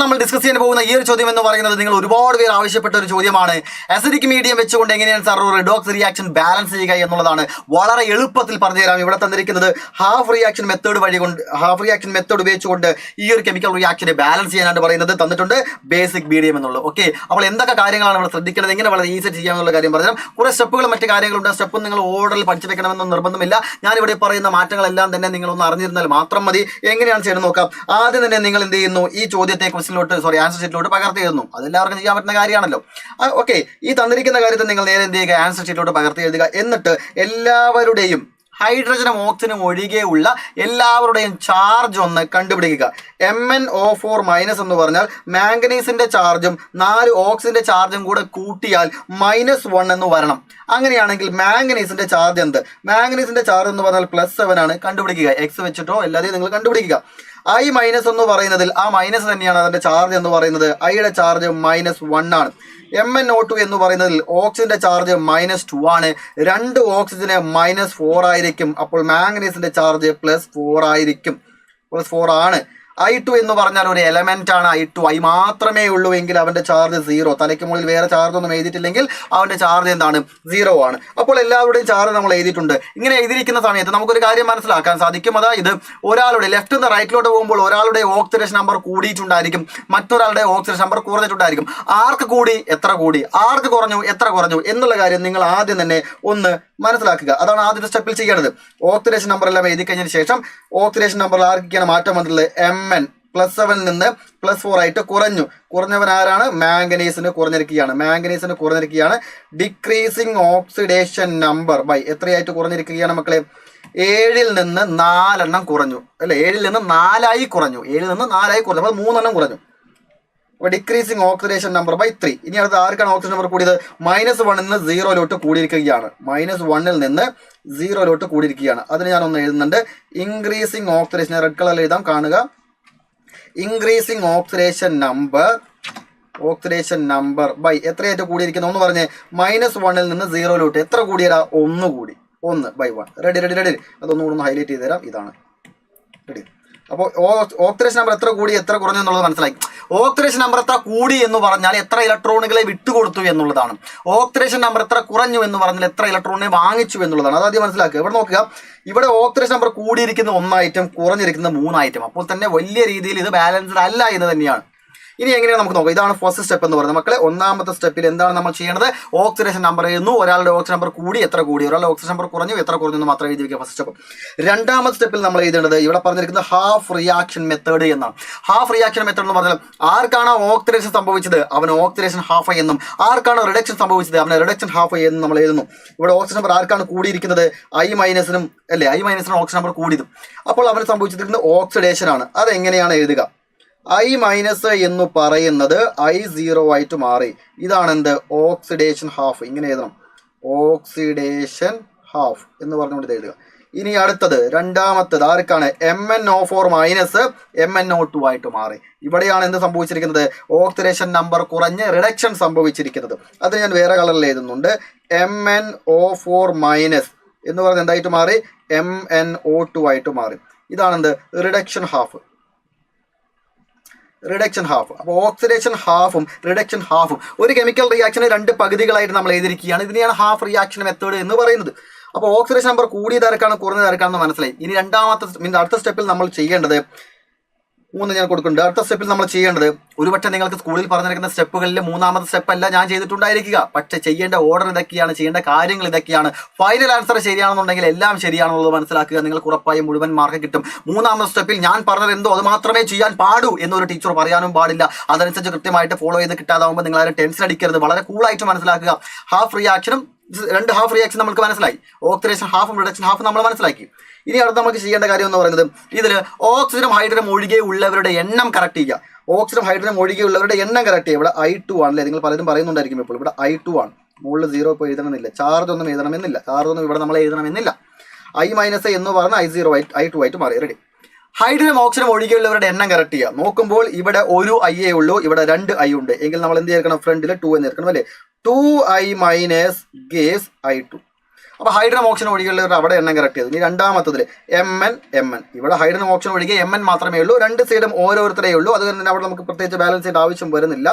നമ്മൾ ഡിസ്കസ് ചെയ്യാൻ പോകുന്ന ഈ ഒരു ചോദ്യം എന്ന് പറയുന്നത് നിങ്ങൾ ഒരുപാട് പേര് ആവശ്യപ്പെട്ട ഒരു ചോദ്യമാണ്. അസിഡിക് മീഡിയം വെച്ചുകൊണ്ട് എങ്ങനെയാണ് സാർ ഒരു റിഡോക്സ് റിയാക്ഷൻ ബാലൻസ് ചെയ്യുക എന്നുള്ളതാണ്. വളരെ എളുപ്പത്തിൽ പറഞ്ഞു തരാം. ഇവിടെ തന്നിരിക്കുന്നത് ഹാഫ് റിയാക്ഷൻ മെത്തേഡ് ഉപയോഗിച്ചുകൊണ്ട് ഈ ഒരു കെമിക്കൽ റിയാക്ഷനെ ബാലൻസ് ചെയ്യാനാണ് പറയുന്നത്. തന്നിട്ടുണ്ട് ബേസിക് മീഡിയം എന്നുള്ളത്. ഓക്കെ, അപ്പോൾ എന്തൊക്കെ കാര്യങ്ങളാണ് ഇവിടെ ശ്രദ്ധിക്കേണ്ടത്, എങ്ങനെ വളരെ ഈസി ചെയ്യാമെന്നുള്ള കാര്യം പറഞ്ഞാൽ കുറെ സ്റ്റെപ്പുകളും മറ്റു കാര്യങ്ങളുണ്ട്. സ്റ്റെപ്പും നിങ്ങൾ ഓർഡറിൽ പഠിച്ചു വെക്കണമെന്നൊന്നും നിർബന്ധമില്ല. ഞാനിവിടെ പറയുന്ന മാറ്റങ്ങളെല്ലാം തന്നെ നിങ്ങളൊന്ന് അറിഞ്ഞിരുന്നാൽ മാത്രം മതി. എങ്ങനെയാണ് ചെയ്യണമെന്ന് നോക്കാം. ആദ്യം തന്നെ നിങ്ങൾ എന്ത് ചെയ്യുന്നു, ഈ ചോദ്യത്തെ ആൻസർ ഷീറ്റിലോട്ട് പകർത്തി എഴുതുന്നു. അതെല്ലാവർക്കും ചെയ്യാൻ പറ്റുന്ന കാര്യമാണല്ലോ. ഓക്കെ, ഈ തന്നിരിക്കുന്ന കാര്യത്തിൽ നിങ്ങൾ നേരെ എന്ത് ചെയ്യുക, ആൻസർ ഷീറ്റിലോട്ട് പകർത്തി എഴുതുക. എന്നിട്ട് എല്ലാവരുടെയും ഹൈഡ്രജനും ഓക്സിജനും ഒഴികെയുള്ള എല്ലാവരുടെയും ചാർജ് ഒന്ന് കണ്ടുപിടിക്കുക. MnO4- എന്ന് പറഞ്ഞാൽ മാംഗനീസിന്റെ ചാർജും 4 ഓക്സിജന്റെ ചാർജും കൂടെ കൂട്ടിയാൽ -1 എന്ന് വരണം. അങ്ങനെയാണെങ്കിൽ മാംഗനീസിന്റെ ചാർജ് എന്ത്? മാംഗനീസിന്റെ ചാർജ് എന്ന് പറഞ്ഞാൽ +7 ആണ്. കണ്ടുപിടിക്കുക. X വെച്ചിട്ടോ എല്ലാതെയും നിങ്ങൾ കണ്ടുപിടിക്കുക. I- എന്ന് പറയുന്നതിൽ ആ മൈനസ് തന്നെയാണ് അതിന്റെ ചാർജ് എന്ന് പറയുന്നത്. ഐയുടെ ചാർജ് -1 ആണ്. MnO2 എന്ന് പറയുന്നതിൽ ഓക്സിജന്റെ ചാർജ് -2 ആണ്. 2 ഓക്സിജന് -4 ആയിരിക്കും. അപ്പോൾ മാംഗനീസിന്റെ ചാർജ് +4 ആയിരിക്കും. +4 ആണ്. I2 എന്ന് പറഞ്ഞാൽ ഒരു എലമെന്റ് ആണ്. I2 I മാത്രമേ ഉള്ളൂ എങ്കിൽ അവന്റെ ചാർജ് 0. തലയ്ക്ക് മുകളിൽ വേറെ ചാർജ് ഒന്നും എഴുതിയിട്ടില്ലെങ്കിൽ അവന്റെ ചാർജ് എന്താണ്? 0 ആണ്. അപ്പോൾ എല്ലാവരുടെയും ചാർജ് നമ്മൾ എഴുതിയിട്ടുണ്ട്. ഇങ്ങനെ എഴുതിയിരിക്കുന്ന സമയത്ത് നമുക്കൊരു കാര്യം മനസ്സിലാക്കാൻ സാധിക്കും. അതായത് ഒരാളുടെ ലെഫ്റ്റ് നിന്ന് റൈറ്റിലോട്ട് പോകുമ്പോൾ ഒരാളുടെ ഓക്സിഡേഷൻ നമ്പർ കൂടിയിട്ടുണ്ടായിരിക്കും, മറ്റൊരാളുടെ ഓക്സിഡേഷൻ നമ്പർ കുറഞ്ഞിട്ടുണ്ടായിരിക്കും. ആർക്ക് കൂടി, എത്ര കൂടി, ആർക്ക് കുറഞ്ഞു, എത്ര കുറഞ്ഞു എന്നുള്ള കാര്യം നിങ്ങൾ ആദ്യം തന്നെ ഒന്ന് മനസ്സിലാക്കുക. അതാണ് ആദ്യത്തെ സ്റ്റെപ്പിൽ ചെയ്യേണ്ടത്. ഓക്സിഡേഷൻ നമ്പർ എല്ലാം എഴുതി കഴിഞ്ഞതിന് ശേഷം ഓക്സിഡേഷൻ നമ്പറിൽ ആർക്കൊക്കെയാണ് മാറ്റം വന്നിട്ടുള്ളത്? Mn +7 നിന്ന് +4 ആയിട്ട് കുറഞ്ഞവൻ ആരാണ്? മാംഗനീസിന് കുറഞ്ഞിരിക്കുകയാണ്. ഡിക്രീസിങ് ഓക്സിഡേഷൻ നമ്പർ ബൈ എത്രയായിട്ട് കുറഞ്ഞിരിക്കുകയാണ് മക്കളെ? 7ൽ നിന്ന് 4 എണ്ണം കുറഞ്ഞു അല്ലെ? 7ൽ നിന്ന് 4 ആയി കുറഞ്ഞു. അപ്പോൾ 3 എണ്ണം കുറഞ്ഞു. അപ്പോൾ ഡിക്രീസിങ് ഓക്സിഡേഷൻ നമ്പർ ബൈ 3. ഇനി അടുത്ത് ആർക്കാണ് ഓക്സിജൻ നമ്പർ കൂടിയത്? -1ൽ നിന്ന് 0 കൂടിയിരിക്കുകയാണ്. -1ൽ നിന്ന് 0 കൂടിയിരിക്കുകയാണ്. അതിന് ഞാൻ ഒന്ന് എഴുതുന്നുണ്ട്. ഇൻക്രീസിങ് ഓക്സിഡേഷൻ, റെഡ് കളറിൽ എഴുതാം, കാണുക. ഇൻക്രീസിങ് ഓക്സിഡേഷൻ നമ്പർ ബൈ എത്രയായിട്ട് കൂടിയിരിക്കുന്നു? ഒന്ന് പറഞ്ഞേ. -1ൽ നിന്ന് 0 എത്ര കൂടിയതാ? 1 കൂടി. 1/1. റെഡി. അതൊന്നുകൂടെ ഒന്ന് ഹൈലൈറ്റ് ചെയ്ത് തരാം. ഇതാണ് റെഡി. അപ്പോൾ ഓക്സിഡേഷൻ നമ്പർ എത്ര കൂടി എത്ര കുറഞ്ഞു എന്നുള്ളത് മനസ്സിലായി. ഓക്സിഡേഷൻ നമ്പർ എത്ര കൂടി എന്ന് പറഞ്ഞാൽ എത്ര ഇലക്ട്രോണുകളെ വിട്ടുകൊടുത്തു എന്നുള്ളതാണ്. ഓക്സിഡേഷൻ നമ്പർ എത്ര കുറഞ്ഞു എന്ന് പറഞ്ഞാൽ എത്ര ഇലക്ട്രോണിനെ വാങ്ങിച്ചു എന്നുള്ളതാണ്. അതാദ്യം മനസ്സിലാക്കുക. ഇവിടെ നോക്കുക, ഇവിടെ ഓക്സിഡേഷൻ നമ്പർ കൂടിയിരിക്കുന്ന 1 ഐറ്റം, കുറഞ്ഞിരിക്കുന്ന 3 ഐറ്റം. അപ്പോൾ തന്നെ വലിയ രീതിയിൽ ഇത് ബാലൻസ്ഡ് അല്ല എന്ന് തന്നെയാണ്. ഇനി എങ്ങനെയാണ് നമുക്ക് നോക്കാം. ഇതാണ് ഫസ്റ്റ് സ്റ്റെപ്പ് എന്ന് പറയുന്നത് മക്കളെ. ഒന്നാമത്തെ സ്റ്റെപ്പിൽ എന്താണ് നമ്മൾ ചെയ്യേണ്ടത്? ഓക്സിഡേഷൻ നമ്പർ എഴുതുന്നു. ഒരാളുടെ ഓക്സിജൻ നമ്പർ കൂടി, എത്ര കൂടി, ഒരാളുടെ ഓക്സിജൻ നമ്പർ കുറഞ്ഞു, എത്ര കുറഞ്ഞു എന്ന് മാത്രം എഴുതി വയ്ക്കുക. First step. രണ്ടാമത്തെ സ്റ്റെപ്പിൽ നമ്മൾ എഴുതേണ്ടത് ഇവിടെ പറഞ്ഞിരിക്കുന്നത് ഹാഫ് റിയാക്ഷൻ മെത്തേഡ് എന്നാണ്. ഹാഫ് റിയാക്ഷൻ മെത്തേഡ് എന്ന് പറഞ്ഞാൽ ആർക്കാണ് ഓക്സിഡേഷൻ സംഭവിച്ചത് അവന് ഓക്സിഡേഷൻ ഹാഫ് എന്നും, ആർക്കാണ് റിഡക്ഷൻ സംഭവിച്ചത് അവന് റിഡക്ഷൻ ഹാഫ് എന്നും നമ്മൾ എഴുതുന്നു. ഇവിടെ ഓക്സിജൻ നമ്പർ ആർക്കാണ് കൂടിയിരിക്കുന്നത്? I- അല്ലേ? I- ഓക്സിജൻ നമ്പർ കൂടിയതും. അപ്പോൾ അവന് സംഭവിച്ചിരിക്കുന്നത് ഓക്സിഡേഷൻ ആണ്. അതെങ്ങനെയാണ് എഴുതുക? I- എന്ന് പറയുന്നത് I0 ആയിട്ട് മാറി. ഇതാണ് എന്ത്? Oxidation half. ഇങ്ങനെ എഴുതണം. ഓക്സിഡേഷൻ ഹാഫ് എന്ന് പറഞ്ഞുകൊണ്ട് ഇത് എഴുതുക. ഇനി അടുത്തത് രണ്ടാമത്തത് ആർക്കാണ്? MnO4- MnO2 ആയിട്ട് മാറി. ഇവിടെയാണ് എന്ത് സംഭവിച്ചിരിക്കുന്നത്? ഓക്സിഡേഷൻ നമ്പർ കുറഞ്ഞ് റിഡക്ഷൻ സംഭവിച്ചിരിക്കുന്നത്. അത് ഞാൻ വേറെ കളറിൽ എഴുതുന്നുണ്ട്. MnO4- എന്ന് പറഞ്ഞ് എന്തായിട്ട് മാറി? MnO2 ആയിട്ട് മാറി. ഇതാണ് എന്ത്? Reduction half. അപ്പോൾ ഓക്സിഡേഷൻ ഹാഫും റിഡക്ഷൻ ഹാഫും ഒരു കെമിക്കൽ റിയാക്ഷന് 2 പകുതികളായിട്ട് നമ്മൾ എഴുതിയിരിക്കുകയാണ്. ഇതിനെയാണ് ഹാഫ് റിയാക്ഷൻ മെത്തേഡ് എന്ന് പറയുന്നത്. അപ്പോൾ ഓക്സിഡേഷൻ നമ്പർ കൂടിയ തരക്കാണ് കുറഞ്ഞ തരക്കാണെന്ന് മനസ്സിലായി. ഇനി അടുത്ത സ്റ്റെപ്പിൽ നമ്മൾ ചെയ്യേണ്ടത് 3 ഞാൻ കൊടുക്കുന്നുണ്ട്. അടുത്ത സ്റ്റെപ്പിൽ നമ്മൾ ചെയ്യേണ്ടത് ഒരുപക്ഷെ നിങ്ങൾക്ക് സ്കൂളിൽ പറഞ്ഞിരിക്കുന്ന സ്റ്റെപ്പുകളിൽ 3ാമത്തെ സ്റ്റെപ്പല്ല ഞാൻ ചെയ്തിട്ടുണ്ടായിരിക്കുക. പക്ഷെ ചെയ്യേണ്ട ഓർഡർ ഇതൊക്കെയാണ്, ചെയ്യേണ്ട കാര്യങ്ങൾ ഇതൊക്കെയാണ്. ഫൈനൽ ആൻസർ ശരിയാണെന്നുണ്ടെങ്കിൽ എല്ലാം ശരിയാണെന്നുള്ളത് മനസ്സിലാക്കുക. നിങ്ങൾക്ക് ഉറപ്പായും മുഴുവൻ മാർക്ക് കിട്ടും. 3ാമത്തെ സ്റ്റെപ്പിൽ ഞാൻ പറഞ്ഞത് എന്തോ അത് മാത്രമേ ചെയ്യാൻ പാടൂ എന്നൊരു ടീച്ചർ പറയാനും പാടില്ല. അതനുസരിച്ച് കൃത്യമായിട്ട് ഫോളോ ചെയ്ത് കിട്ടാതാവുമ്പോൾ നിങ്ങൾ ആരും ടെൻഷൻ അടിക്കരുത്. വളരെ കൂളായിട്ട് മനസ്സിലാക്കുക. ഹാഫ് റിയാക്ഷനും 2 ഹാഫ് റിയാക്ഷൻ നമുക്ക് മനസ്സിലായി. ഓക്സിഡേഷൻ ഹാഫും റിഡക്ഷൻ ഹാഫും നമ്മൾ മനസ്സിലാക്കി. ഇനി അടുത്ത് നമുക്ക് ചെയ്യേണ്ട കാര്യം എന്ന് പറയുന്നത് ഇതിൽ ഓക്സിജനും ഹൈഡ്രജനും ഒഴികെ ഉള്ളവരുടെ എണ്ണം കറക്റ്റ് ചെയ്യുക. ഓക്സിജനും ഹൈഡ്രജനും ഒഴികെ ഉള്ളവരുടെ എണ്ണം കറക്റ്റ് ചെയ്യുക. ഇവിടെ I2 ആണല്ലേ? നിങ്ങൾ പലരും പറയുന്നുണ്ടായിരിക്കും ഇപ്പോൾ. ഇവിടെ I2 ആണ്. മുകളിൽ 0 ഇപ്പോൾ എഴുതണമെന്നില്ല. ചാർജ് ഒന്നും ഇവിടെ നമ്മൾ എഴുതണമെന്നില്ല. I- എന്ന് പറഞ്ഞാൽ I0 I2 ആയിട്ട് മാറി. റെഡി. ഹൈഡ്രജനും ഓക്സിജനും ഒഴികെയുള്ളവരുടെ എണ്ണം കറക്റ്റ് ചെയ്യുക. നോക്കുമ്പോൾ ഇവിടെ ഒരു I ഉള്ളൂ, ഇവിടെ 2 I ഉണ്ട്. എങ്കിൽ നമ്മൾ എന്ത് ചേർക്കണം? ഫ്രണ്ടിൽ 2 എന്ന് ചേർക്കണം അല്ലേ? 2I- gives I2. അപ്പോൾ ഹൈഡ്രജൻ ഓക്സിജൻ ഒഴികെയുള്ളവർ അവിടെ എണ്ണം കറക്റ്റ് ചെയ്തു. ഇനി രണ്ടാമത്തതിൽ MN ഇവിടെ ഹൈഡ്രജൻ ഓക്സിജൻ ഒഴികെ MN മാത്രമേ ഉള്ളൂ. രണ്ട് സൈഡും ഓരോരുത്തരേ ഉള്ളൂ. അതുകൊണ്ട് തന്നെ അവിടെ നമുക്ക് പ്രത്യേകിച്ച് ബാലൻസ് ചെയ്യേണ്ട ആവശ്യം വരുന്നില്ല.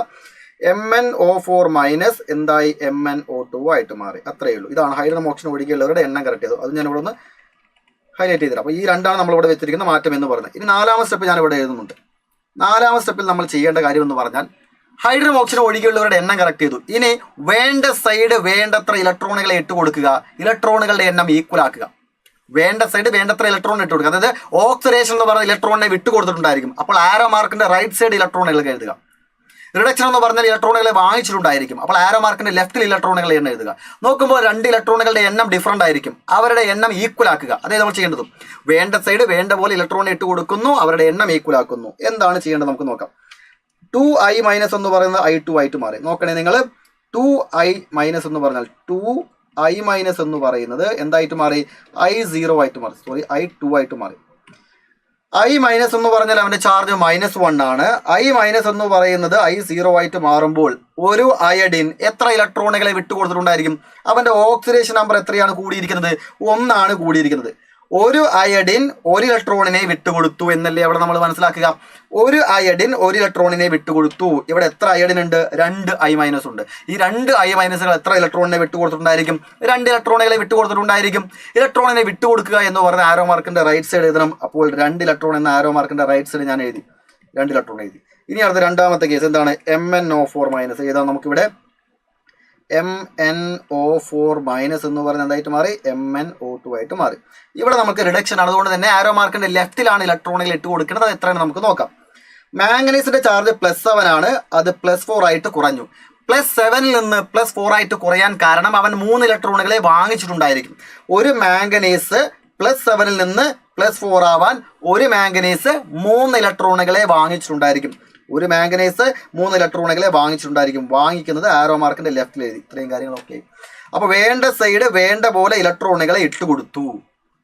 MnO4- എന്തായി MnO2 ആയിട്ട് മാറി. അത്രയേ ഉള്ളൂ. ഇതാണ് ഹൈഡ്രജൻ ഓക്സിജൻ ഒഴികെയുള്ളവരുടെ എണ്ണം കറക്റ്റ് ചെയ്തു. അത് ഞാൻ ഇവിടെ ഒന്ന് ഹൈലൈറ്റ് ചെയ്തില്ല. അപ്പോൾ ഈ രണ്ടാണ് നമ്മളിവിടെ വെച്ചിരിക്കുന്ന മാറ്റം എന്ന് പറയുന്നത്. ഇനി നാലാമത്തെ സ്റ്റെപ്പ് ഞാൻ ഇവിടെ എഴുതുന്നുണ്ട്. നാലാമത്തെ സ്റ്റെപ്പിൽ നമ്മൾ ചെയ്യേണ്ട കാര്യം എന്ന് പറഞ്ഞാൽ ഹൈഡ്രജൻ ഓക്സിജൻ ഒഴികെയുള്ളവരുടെ എണ്ണം കറക്റ്റ് ചെയ്തു. ഇനി വേണ്ട സൈഡ് വേണ്ടത്ര ഇലക്ട്രോണുകളെ ഇട്ട് കൊടുക്കുക, ഇലക്ട്രോണുകളുടെ എണ്ണം ഈക്വൽ ആക്കുക. വേണ്ട സൈഡ് വേണ്ടത്ര ഇലക്ട്രോൺ ഇട്ട് കൊടുക്കുക. അതായത് ഓക്സിഡേഷൻ എന്ന് പറഞ്ഞ ഇലക്ട്രോണിനെ വിട്ടു കൊടുത്തിട്ടുണ്ടായിരിക്കും. അപ്പോൾ ആരോ മാർക്കിന്റെ റൈറ്റ് സൈഡ് ഇലക്ട്രോണുകൾ എഴുതുക. റിഡക്ഷൻ എന്ന് പറഞ്ഞാൽ ഇലക്ട്രോണുകളെ വാങ്ങിച്ചിട്ടുണ്ടായിരിക്കും. അപ്പോൾ ആരോ മാർക്കിന്റെ ലെഫ്റ്റിൽ ഇലക്ട്രോണുകളുടെ എണ്ണം എഴുതുക. നോക്കുമ്പോൾ രണ്ട് ഇലക്ട്രോണുകളുടെ എണ്ണം ഡിഫറൻ്റ് ആയിരിക്കും. അവരുടെ എണ്ണം ഈക്വൽ ആക്കുക. അതേ നമ്മൾ ചെയ്യേണ്ടതും. വേണ്ട സൈഡ് വേണ്ട പോലെ ഇലക്ട്രോണിനെ ഇട്ട് കൊടുക്കുന്നു, അവരുടെ എണ്ണം ഈക്വൽ ആക്കുന്നു. എന്താണ് ചെയ്യേണ്ടത് നമുക്ക് നോക്കാം. 2I- എന്ന് പറയുന്നത് I2 ആയിട്ട് മാറി. നോക്കണേ നിങ്ങൾ, 2I- എന്ന് പറഞ്ഞാൽ 2I- എന്ന് പറയുന്നത് എന്തായിട്ട് മാറി? I0 ആയിട്ട് മാറി. സോറി, I2 ആയിട്ട് മാറി. I- എന്ന് പറഞ്ഞാൽ അവന്റെ ചാർജ് -1 ആണ്. I- എന്ന് പറയുന്നത് I0 ആയിട്ട് മാറുമ്പോൾ ഒരു അയഡിൻ എത്ര ഇലക്ട്രോണുകളെ വിട്ടുകൊടുത്തിട്ടുണ്ടായിരിക്കും? അവന്റെ ഓക്സിഡേഷൻ നമ്പർ എത്രയാണ് കൂടിയിരിക്കുന്നത്? 1 ആണ് കൂടിയിരിക്കുന്നത്. ഒരു അയഡിൻ ഒരു ഇലക്ട്രോണിനെ വിട്ടുകൊടുത്തു എന്നല്ലേ അവിടെ നമ്മൾ മനസ്സിലാക്കുക. ഒരു അയഡിൻ ഒരു ഇലക്ട്രോണിനെ വിട്ടുകൊടുത്തു. ഇവിടെ എത്ര അയഡിൻ ഉണ്ട്? 2 I- ഉണ്ട്. ഈ 2 I- എത്ര ഇലക്ട്രോണിനെ വിട്ടുകൊടുത്തിട്ടുണ്ടായിരിക്കും? 2 ഇലക്ട്രോണുകളെ വിട്ടുകൊടുത്തിട്ടുണ്ടായിരിക്കും. ഇലക്ട്രോണിനെ വിട്ടുകൊടുക്കുക എന്ന് പറഞ്ഞ ആരോ മാർക്കിന്റെ റൈറ്റ് സൈഡ് എഴുതണം. അപ്പോൾ 2 ഇലക്ട്രോൺ എന്ന ആരോ മാർക്കിന്റെ റൈറ്റ് സൈഡ് ഞാൻ എഴുതി. 2 ഇലക്ട്രോൺ എഴുതി. ഇനി അടുത്ത രണ്ടാമത്തെ കേസ് എന്താണ്? MnO4- ഏതാണ് നമുക്കിവിടെ? MnO4- എന്ന് പറയുന്നത് എന്തായിട്ട് മാറി? MnO2 ആയിട്ട് മാറി. ഇവിടെ നമുക്ക് റിഡക്ഷൻ ആണ്. അതുകൊണ്ട് തന്നെ ആരോ മാർക്കിന്റെ ലെഫ്റ്റിലാണ് ഇലക്ട്രോണുകൾ ഇട്ട് കൊടുക്കുന്നത്. അത് എത്രയാണ് നമുക്ക് നോക്കാം. മാംഗനീസിന്റെ ചാർജ് +7 ആണ്. അത് +4 ആയിട്ട് കുറഞ്ഞു. +7 നിന്ന് +4 ആയിട്ട് കുറയാൻ കാരണം അവൻ 3 ഇലക്ട്രോണുകളെ വാങ്ങിച്ചിട്ടുണ്ടായിരിക്കും. ഒരു മാംഗനീസ് +7 നിന്ന് +4 ആവാൻ ഒരു മാംഗനീസ് 3 ഇലക്ട്രോണുകളെ വാങ്ങിച്ചിട്ടുണ്ടായിരിക്കും. ഒരു മാംഗനീസ് 3 ഇലക്ട്രോണുകളെ വാങ്ങിച്ചിട്ടുണ്ടായിരിക്കും. വാങ്ങിക്കുന്നത് ആരോ മാർക്കിന്റെ ലെഫ്റ്റിൽ എഴുതി. ഇത്രയും കാര്യങ്ങളൊക്കെ. അപ്പോൾ വേണ്ട സൈഡ് വേണ്ട പോലെ ഇലക്ട്രോണുകളെ ഇട്ട് കൊടുത്തു.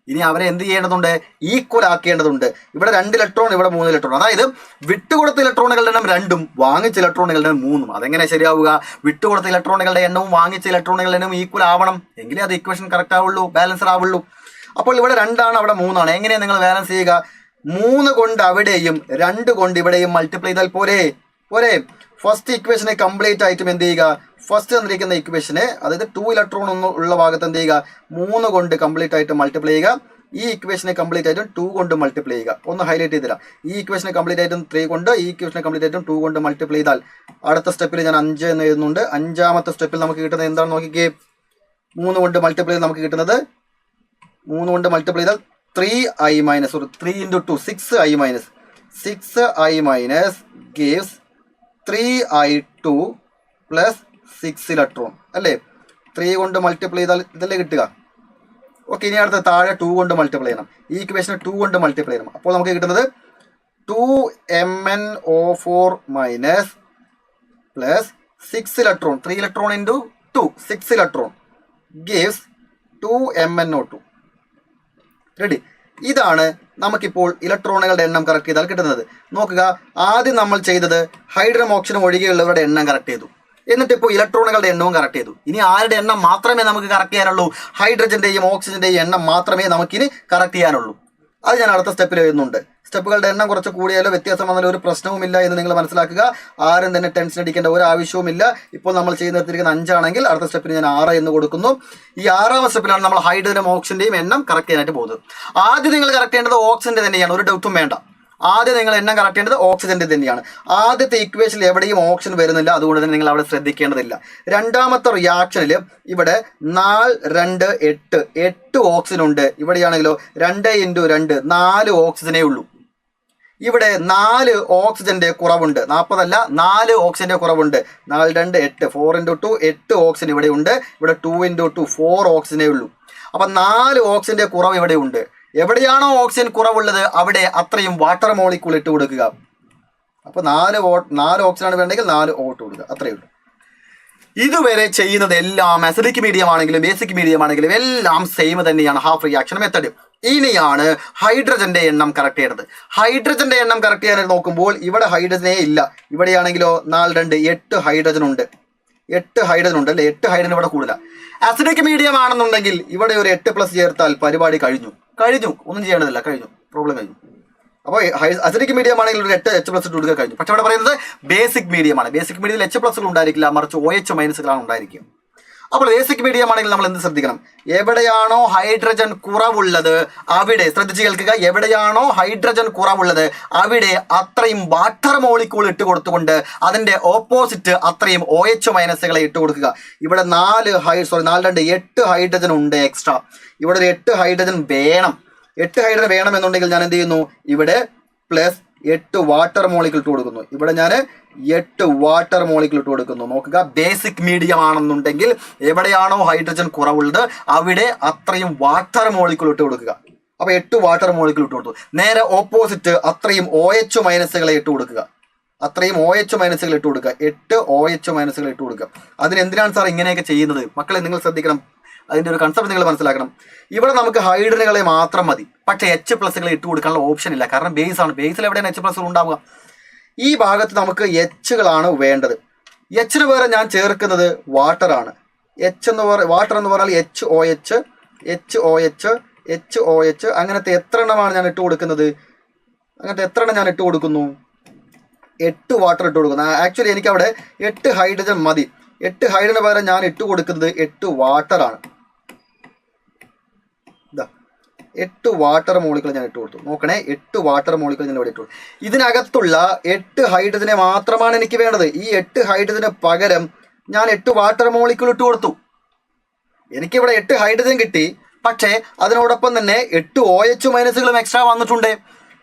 ഇനി അവരെ എന്ത് ചെയ്യേണ്ടതുണ്ട്? ഈക്വൽ ആക്കേണ്ടതുണ്ട്. ഇവിടെ 2 ഇലക്ട്രോൺ, ഇവിടെ 3 ഇലക്ട്രോൺ. അതായത് വിട്ടുകൊടുത്ത ഇലക്ട്രോണുകളുടെ എണ്ണം 2ഉം വാങ്ങിച്ച ഇലക്ട്രോണുകളുടെ എണ്ണം 3ഉം. അതെങ്ങനെ ശരിയാവുക? വിട്ടുകൊടുത്ത ഇലക്ട്രോണുകളുടെ എണ്ണവും വാങ്ങിച്ച ഇലക്ട്രോണുകളുടെ എണ്ണവും ഈക്വൽ ആവണം. എങ്കിലേ അത് ഇക്വേഷൻ കറക്റ്റ് ആവുള്ളൂ, ബാലൻസർ ആവുള്ളൂ. അപ്പോൾ ഇവിടെ 2 ആണ്, അവിടെ 3 ആണ്. എങ്ങനെയാണ് നിങ്ങൾ ബാലൻസ് ചെയ്യുക? 3 കൊണ്ട് അവിടെയും 2 കൊണ്ട് ഇവിടെയും മൾട്ടിപ്ലൈ ചെയ്താൽ പോരെ. ഫസ്റ്റ് ഇക്വേഷനെ കംപ്ലീറ്റ് ആയിട്ടും എന്ത് ചെയ്യുക? ഫസ്റ്റ് തന്നിരിക്കുന്ന ഇക്വേഷനെ, അതായത് 2 ഇലക്ട്രോൺ ഉള്ള ഭാഗത്ത് എന്ത് ചെയ്യുക? 3 കൊണ്ട് കംപ്ലീറ്റ് ആയിട്ട് മൾട്ടിപ്ലൈ ചെയ്യുക. ഈ ഇക്വേഷനെ കംപ്ലീറ്റ് ആയിട്ടും 2 കൊണ്ട് മൾട്ടിപ്ലൈ ചെയ്യുക. ഒന്ന് ഹൈലൈറ്റ് ചെയ്തില്ല. ഈ ഇക്വേഷനെ കംപ്ലീറ്റ് ആയിട്ടും 3 കൊണ്ട്, ഈ ഇക്വേഷനെ കംപ്ലീറ്റ് ആയിട്ടും 2 കൊണ്ട് മൾട്ടിപ്ലൈ ചെയ്താൽ അടുത്ത സ്റ്റെപ്പിൽ ഞാൻ 5 എന്ന് എഴുതുന്നുണ്ട്. 5ാമത്തെ സ്റ്റെപ്പിൽ നമുക്ക് കിട്ടുന്നത് എന്താണ് നോക്കിക്കേ. 3 കൊണ്ട് മൾട്ടിപ്ലൈ ചെയ്ത് നമുക്ക് കിട്ടുന്നത് 3 കൊണ്ട് മൾട്ടിപ്ലൈ ചെയ്താൽ 3I- ഒരു 3 × 2 6I- 6I- gives 3I2 + 6 electron അല്ലേ. 3 കൊണ്ട് മൾട്ടിപ്ലൈ ചെയ്താൽ ഇതല്ലേ കിട്ടുക. ഓക്കെ, ഇനി അടുത്ത താഴെ 2 കൊണ്ട് മൾട്ടിപ്ലൈ ചെയ്യണം. ഈ ഇക്വേഷന് 2 കൊണ്ട് മൾട്ടിപ്ലൈ ചെയ്യണം. അപ്പോൾ നമുക്ക് കിട്ടുന്നത് 2MnO4- + 6 electron. 3 electron × 2 6 electron gives 2MnO2. Ready. ഇതാണ് നമുക്കിപ്പോൾ ഇലക്ട്രോണുകളുടെ എണ്ണം കറക്റ്റ് ചെയ്താൽ കിട്ടുന്നത്. നോക്കുക, ആദ്യം നമ്മൾ ചെയ്തത് ഹൈഡ്രജൻ ഓക്സിജൻ ഒഴികെയുള്ളവരുടെ എണ്ണം കറക്റ്റ് ചെയ്തു. എന്നിട്ട് ഇപ്പോൾ ഇലക്ട്രോണുകളുടെ എണ്ണവും കറക്റ്റ് ചെയ്തു. ഇനി ആരുടെ എണ്ണം മാത്രമേ നമുക്ക് കറക്റ്റ് ചെയ്യാനുള്ളൂ? ഹൈഡ്രജന്റെയും ഓക്സിജന്റെയും എണ്ണം മാത്രമേ നമുക്കിനി കറക്റ്റ് ചെയ്യാനുള്ളൂ. അത് ഞാൻ അടുത്ത സ്റ്റെപ്പിൽ എഴുതുന്നുണ്ട്. സ്റ്റെപ്പുകളുടെ എണ്ണം കുറച്ച് കൂടിയാലോ വ്യത്യാസം വന്നാലോ ഒരു പ്രശ്നവുമില്ല എന്ന് നിങ്ങൾ മനസ്സിലാക്കുക. ആരും തന്നെ ടെൻഷൻ അടിക്കേണ്ട ഒരു ആവശ്യവുമില്ല. ഇപ്പോൾ നമ്മൾ ചെയ്ത് നിർത്തിയിരിക്കുന്ന 5 ആണെങ്കിൽ അടുത്ത സ്റ്റെപ്പിന് ഞാൻ 6 എന്ന് കൊടുക്കുന്നു. ഈ 6ാമത്തെ സ്റ്റെപ്പിലാണ് നമ്മൾ ഹൈഡ്രജനും ഓക്സിജന്റെയും എണ്ണം കറക്റ്റ് ചെയ്യാനായിട്ട് പോകുന്നത്. ആദ്യം നിങ്ങൾ കറക്റ്റ് ചെയ്യേണ്ടത് ഓക്സിജന്റെ തന്നെയാണ്, ഒരു ഡൗട്ടും വേണ്ട. ആദ്യം നിങ്ങൾ എണ്ണം കറക്റ്റ് ചെയ്യേണ്ടത് ഓക്സിജന്റെ തന്നെയാണ്. ആദ്യത്തെ ഇക്വേഷനിൽ എവിടെയും ഓക്സിജൻ വരുന്നില്ല, അതുകൊണ്ട് തന്നെ നിങ്ങൾ അവിടെ ശ്രദ്ധിക്കേണ്ടതില്ല. രണ്ടാമത്തെ റിയാക്ഷനിൽ ഇവിടെ 4, 2, 8 ഓക്സിജൻ ഉണ്ട്. ഇവിടെയാണെങ്കിലോ 2 × 2 4 ഓക്സിജനേ ഉള്ളൂ. ഇവിടെ 4 ഓക്സിജന്റെ കുറവുണ്ട്. 40 അല്ല, 4 ഓക്സിജന്റെ കുറവുണ്ട്. 4, 2, 8 4 × 2 8 ഓക്സിജൻ ഇവിടെ ഉണ്ട്. ഇവിടെ 2 × 2 4 ഓക്സിജനേ ഉള്ളൂ. അപ്പം 4 ഓക്സിജന്റെ കുറവ് ഇവിടെ ഉണ്ട്. എവിടെയാണോ ഓക്സിജൻ കുറവുള്ളത് അവിടെ അത്രയും വാട്ടർ മോളിക്യൂൾ ഇട്ട് കൊടുക്കുക. അപ്പോൾ 4 ഓക്സിജനാണ് വേണ്ടെങ്കിൽ 4 O ഇട്ട് കൊടുക്കുക. അത്രയേ ഉള്ളൂ. ഇതുവരെ ചെയ്യുന്നത് എല്ലാം അസിഡിക് മീഡിയം ആണെങ്കിലും ബേസിക് മീഡിയം ആണെങ്കിലും എല്ലാം സെയിം തന്നെയാണ്, ഹാഫ് റിയാക്ഷൻ മെത്തഡ്. ഇനിയാണ് ഹൈഡ്രജന്റെ എണ്ണം കറക്റ്റ് ചെയ്യേണ്ടത്. ഹൈഡ്രജന്റെ എണ്ണം കറക്റ്റ് ചെയ്യാനായിട്ട് നോക്കുമ്പോൾ ഇവിടെ ഹൈഡ്രജനേ ഇല്ല. ഇവിടെയാണെങ്കിലോ 4, 2 8 ഹൈഡ്രജൻ ഉണ്ട്. 8 ഹൈഡ്രജൻ ഉണ്ട് അല്ലേ. 8 ഹൈഡ്രജൻ ഇവിടെ കൂടുതലാണ്. അസിഡിക് മീഡിയം ആണെന്നുണ്ടെങ്കിൽ ഇവിടെ ഒരു 8+ ചേർത്താൽ പരിപാടി കഴിഞ്ഞു, ഒന്നും ചെയ്യേണ്ടതില്ല, പ്രോബ്ലം കഴിഞ്ഞു. അപ്പോൾ അസിഡിക് മീഡിയം ആണെങ്കിൽ ഒരു 8 H+ ഇട്ട് കൊടുക്കുക, കഴിഞ്ഞു. പക്ഷെ ഇവിടെ പറയുന്നത് ബേസിക് മീഡിയം ആണ്. ബേസിക് മീഡിയത്തിൽ H+ ഉണ്ടായിരിക്കില്ല, മറിച്ച് OH- ഉണ്ടായിരിക്കും. അപ്പോൾ ബേസിക് മീഡിയം ആണെങ്കിൽ നമ്മൾ എന്ത് ശ്രദ്ധിക്കണം? എവിടെയാണോ ഹൈഡ്രജൻ കുറവുള്ളത് അവിടെ, ശ്രദ്ധിച്ച് കേൾക്കുക, എവിടെയാണോ ഹൈഡ്രജൻ കുറവുള്ളത് അവിടെ അത്രയും വാട്ടർ മോളിക്യൂൾ ഇട്ട് കൊടുത്തുകൊണ്ട് അതിന്റെ ഓപ്പോസിറ്റ് അത്രയും OH- ഇട്ട് കൊടുക്കുക. ഇവിടെ 4 8 ഹൈഡ്രജൻ ഉണ്ട് എക്സ്ട്രാ. ഇവിടെ ഒരു 8 ഹൈഡ്രജൻ വേണം. 8 ഹൈഡ്രജൻ വേണമെന്നുണ്ടെങ്കിൽ ഞാൻ എന്ത് ചെയ്യുന്നു? ഇവിടെ പ്ലസ് 8 വാട്ടർ മോളിക്യൂൾ ഇട്ട് കൊടുക്കുന്നു. ഇവിടെ ഞാൻ 8 വാട്ടർ മോളിക്യൂൾ ഇട്ട് കൊടുക്കുന്നു. നോക്കുക, ബേസിക് മീഡിയം ആണെന്നുണ്ടെങ്കിൽ എവിടെയാണോ ഹൈഡ്രജൻ കുറവുള്ളത് അവിടെ അത്രയും വാട്ടർ മോളിക്യൂൾ ഇട്ട് കൊടുക്കുക. അപ്പൊ 8 വാട്ടർ മോളിക്യൂൾ ഇട്ട് കൊടുത്തു. നേരെ ഓപ്പോസിറ്റ് അത്രയും OH- ഇട്ട് കൊടുക്കുക. അത്രയും OH- ഇട്ട് കൊടുക്കുക. 8 OH- ഇട്ട് കൊടുക്കുക. അതിനെന്തിനാണ് സാർ ഇങ്ങനെയൊക്കെ ചെയ്യുന്നത്? മക്കളെ നിങ്ങൾ ശ്രദ്ധിക്കണം, അതിന്റെ ഒരു കൺസെപ്റ്റ് നിങ്ങൾ മനസ്സിലാക്കണം. ഇവിടെ നമുക്ക് ഹൈഡ്രജനുകളെ മാത്രം മതി, പക്ഷേ H+ ഇട്ട് കൊടുക്കാനുള്ള ഓപ്ഷൻ ഇല്ല. കാരണം ബേസ് ആണ്. ബേസിൽ എവിടെയാണ് H+ ഉണ്ടാവുക? ഈ ഭാഗത്ത് നമുക്ക് Hകളാണ് വേണ്ടത്. Hന് പകരം ഞാൻ ചേർക്കുന്നത് വാട്ടർ ആണ്. വാട്ടർ എന്ന് പറഞ്ഞാൽ HOH അങ്ങനത്തെ എത്ര എണ്ണമാണ് ഞാൻ ഇട്ട് കൊടുക്കുന്നത്? അങ്ങനത്തെ എത്ര എണ്ണം ഞാൻ ഇട്ട് കൊടുക്കുന്നു? 8 വാട്ടർ ഇട്ട് കൊടുക്കുന്നു. ആക്ച്വലി എനിക്ക് അവിടെ 8 ഹൈഡ്രജൻ മതി. 8 ഹൈഡ്രജന് പകരം ഞാൻ ഇട്ട് കൊടുക്കുന്നത് 8 വാട്ടർ ആണ്. 8 വാട്ടർ മോളിക്കൂൾ ഞാൻ ഇട്ട് കൊടുത്തു. നോക്കണേ, 8 വാട്ടർ മോളിക്കൂൾ ഞാൻ ഇവിടെ ഇട്ടു. ഇതിനകത്തുള്ള 8 ഹൈഡ്രജനെ മാത്രമാണ് എനിക്ക് വേണ്ടത്. ഈ 8 ഹൈഡ്രജന് പകരം ഞാൻ 8 വാട്ടർ മോളിക്കൂൾ ഇട്ട് കൊടുത്തു. എനിക്കിവിടെ 8 ഹൈഡ്രജൻ കിട്ടി, പക്ഷേ അതിനോടൊപ്പം തന്നെ 8 OH- എക്സ്ട്രാ വന്നിട്ടുണ്ട്.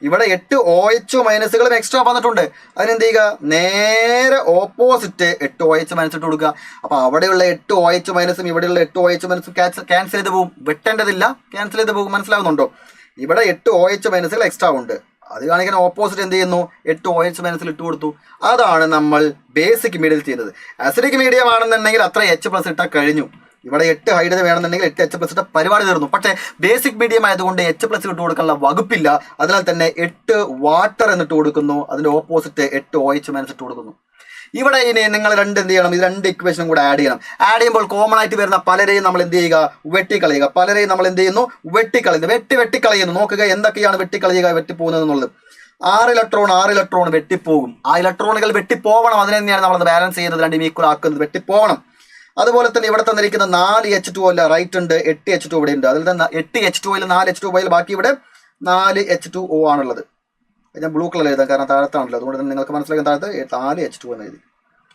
ഇവിടെ 8 OH- എക്സ്ട്രാ വന്നിട്ടുണ്ട്. അതിനെന്ത് ചെയ്യുക? നേരെ ഓപ്പോസിറ്റ് 8 OH- ഇട്ട് കൊടുക്കുക. അപ്പൊ അവിടെയുള്ള 8 OH- ഇവിടെയുള്ള 8 OH- ക്യാൻസൽ ചെയ്ത് പോകും. വെട്ടേണ്ടതില്ല, ക്യാൻസൽ ചെയ്ത് പോകും. മനസ്സിലാവുന്നുണ്ടോ? ഇവിടെ 8 OH- എക്സ്ട്രാ ഉണ്ട്. അത് കാണിക്കാൻ ഓപ്പോസിറ്റ് എന്ത് ചെയ്യുന്നു? 8 OH- ഇട്ട് കൊടുത്തു. അതാണ് നമ്മൾ ബേസിക് മീഡിയം ചെയ്തത്. അസിഡിക് മീഡിയം ആണെന്നുണ്ടെങ്കിൽ അത്ര H+ ഇട്ടാൽ കഴിഞ്ഞു. ഇവിടെ 8 ഹൈഡ്രജൻ വേണമെന്നുണ്ടെങ്കിൽ 8 H+ ഇട്ട പരിപാടി തീർന്നു. പക്ഷേ ബേസിക് മീഡിയം ആയതുകൊണ്ട് H+ ഇട്ട് കൊടുക്കാനുള്ള വകുപ്പില്ല. അതിനാൽ തന്നെ 8 വാട്ടർ എന്നിട്ട് കൊടുക്കുന്നു. അതിന്റെ ഓപ്പോസിറ്റ് 8 OH- ഇട്ട് കൊടുക്കുന്നു. ഇവിടെ ഇനി നിങ്ങൾ എന്ത് ചെയ്യണം? ഇത് 2 ഇക്വേഷനും കൂടെ ആഡ് ചെയ്യണം. ആഡ് ചെയ്യുമ്പോൾ കോമൺ ആയിട്ട് വരുന്ന പലരെയും നമ്മൾ എന്ത് ചെയ്യുക? വെട്ടിക്കളയുക. പലരെയും നമ്മൾ എന്ത് ചെയ്യുന്നു? വെട്ടിക്കളയുന്നു. നോക്കുക എന്തൊക്കെയാണ് വെട്ടിക്കളയുക, വെട്ടിപ്പോകുന്നത് എന്നുള്ളത്. 6 ഇലക്ട്രോൺ വെട്ടിപ്പോകും. ആ ഇലക്ട്രോണുകൾ വെട്ടിപ്പോവണം. അതിനെ തന്നെയാണ് നമ്മൾ ബാലൻസ് ചെയ്യുന്നത്, രണ്ടും ഈക്വൽ ആക്കുന്നത്. വെട്ടിപ്പോവണം. അതുപോലെ തന്നെ ഇവിടെ തന്നിരിക്കുന്ന 4 H2 അല്ല, റൈറ്റ് ഉണ്ട്. 8 H2 ഇവിടെ ഉണ്ട്. അതിൽ തന്നെ 8 H2 4 H2 പോയാൽ ബാക്കി ഇവിടെ 4 H2O ആണുള്ളത്. ഞാൻ ബ്ലൂ കളർ എഴുതാം, കാരണം താഴത്താണല്ലോ. അതുകൊണ്ട് തന്നെ നിങ്ങൾക്ക് മനസ്സിലാക്കാൻ താഴത്ത് 4 H2 എന്ന് എഴുതി.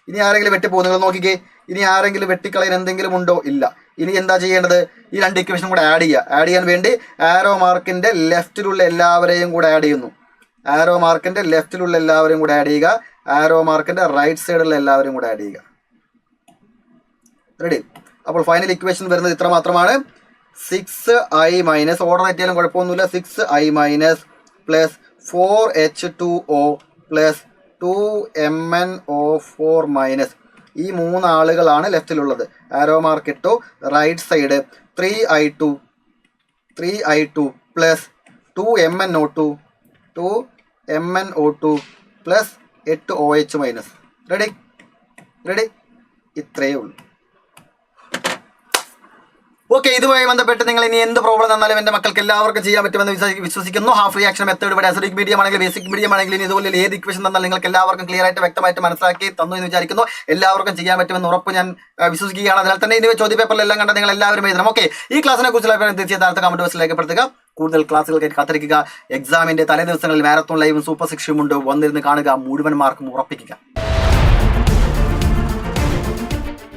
ഇനി ആരെങ്കിലും വെട്ടിപ്പോകും? നിങ്ങൾ നോക്കിക്കേ, ഇനി ആരെങ്കിലും വെട്ടിക്കളയാൻ എന്തെങ്കിലും ഉണ്ടോ? ഇല്ല. ഇനി എന്താ ചെയ്യേണ്ടത്? ഈ 2 ഇക്വേഷൻ കൂടെ ആഡ് ചെയ്യുക. ആഡ് ചെയ്യാൻ വേണ്ടി ആരോ മാർക്കിന്റെ ലെഫ്റ്റിലുള്ള എല്ലാവരെയും കൂടെ ആഡ് ചെയ്യുന്നു. ആരോ മാർക്കിന്റെ ലെഫ്റ്റിലുള്ള എല്ലാവരെയും കൂടെ ആഡ് ചെയ്യുക. ആരോ മാർക്കിന്റെ റൈറ്റ് സൈഡിലുള്ള എല്ലാവരെയും കൂടെ ആഡ് ചെയ്യുക. റെഡി? അപ്പോൾ ഫൈനൽ ഇക്വേഷൻ വരുന്നത് ഇത്ര മാത്രമാണ്. 6i- ഓർഡർ തെറ്റിയാലും കുഴപ്പമൊന്നുമില്ല. 6i- plus 4H2O plus 2MnO4-. ഈ 3 ആളുകളാണ് ലെഫ്റ്റിലുള്ളത്. ആരോ മാർക്ക് ഇട്ടു. Right side 3i2 plus 2MnO2 plus 8 OH-. Ready? ഇത്രയേ ഉള്ളൂ. ഓക്കെ, ഇതുമായി ബന്ധപ്പെട്ട് നിങ്ങൾ ഇനി എന്ത് പ്രോബ്ലം തന്നാലും എൻ്റെ മക്കൾക്ക് എല്ലാവർക്കും ചെയ്യാൻ പറ്റുമെന്ന് വിശ്വസിക്കുന്നു. ഹാഫ് റിയാക്ഷൻ മെത്തേഡ് ഇവിടെ അസിഡിക് മീഡിയം ആണെങ്കിൽ ബേസിക് മീഡിയം ആണെങ്കിൽ ഇനി ഇതുപോലെ ഏത് ഇക്വേഷൻ തന്നാൽ നിങ്ങൾക്ക് എല്ലാവർക്കും ക്ലിയർ ആയിട്ട് വ്യക്തമായിട്ട് മനസ്സിലാക്കി തന്നു എന്ന് വിചാരിക്കുന്നു. എല്ലാവർക്കും ചെയ്യാൻ പറ്റുമെന്ന് ഉറപ്പ് ഞാൻ വിശ്വസിക്കുകയാണ്. അതിനാൽ തന്നെ ഇനി ചോദ്യ പേപ്പറിലെല്ലാം കണ്ട നിങ്ങൾ എല്ലാവരും എഴുതണം. ഓക്കെ, ഈ ക്ലാസിനെ കുറിച്ചുള്ള തീർച്ചയായും കമന്റ് ബോക്സിൽ രേഖപ്പെടുത്തുക. കൂടുതൽ ക്ലാസ്സുകൾക്കായിട്ട് കാത്തിരിക്കുക. എക്സാമിന്റെ തലേ ദിവസങ്ങളിൽ മാരത്തോൺ ലൈവും സൂപ്പർ 6 ഉണ്ട്. വന്നിരുന്ന് കാണുക. മുഴുവൻ മാർക്കും ഉറപ്പിക്കുക.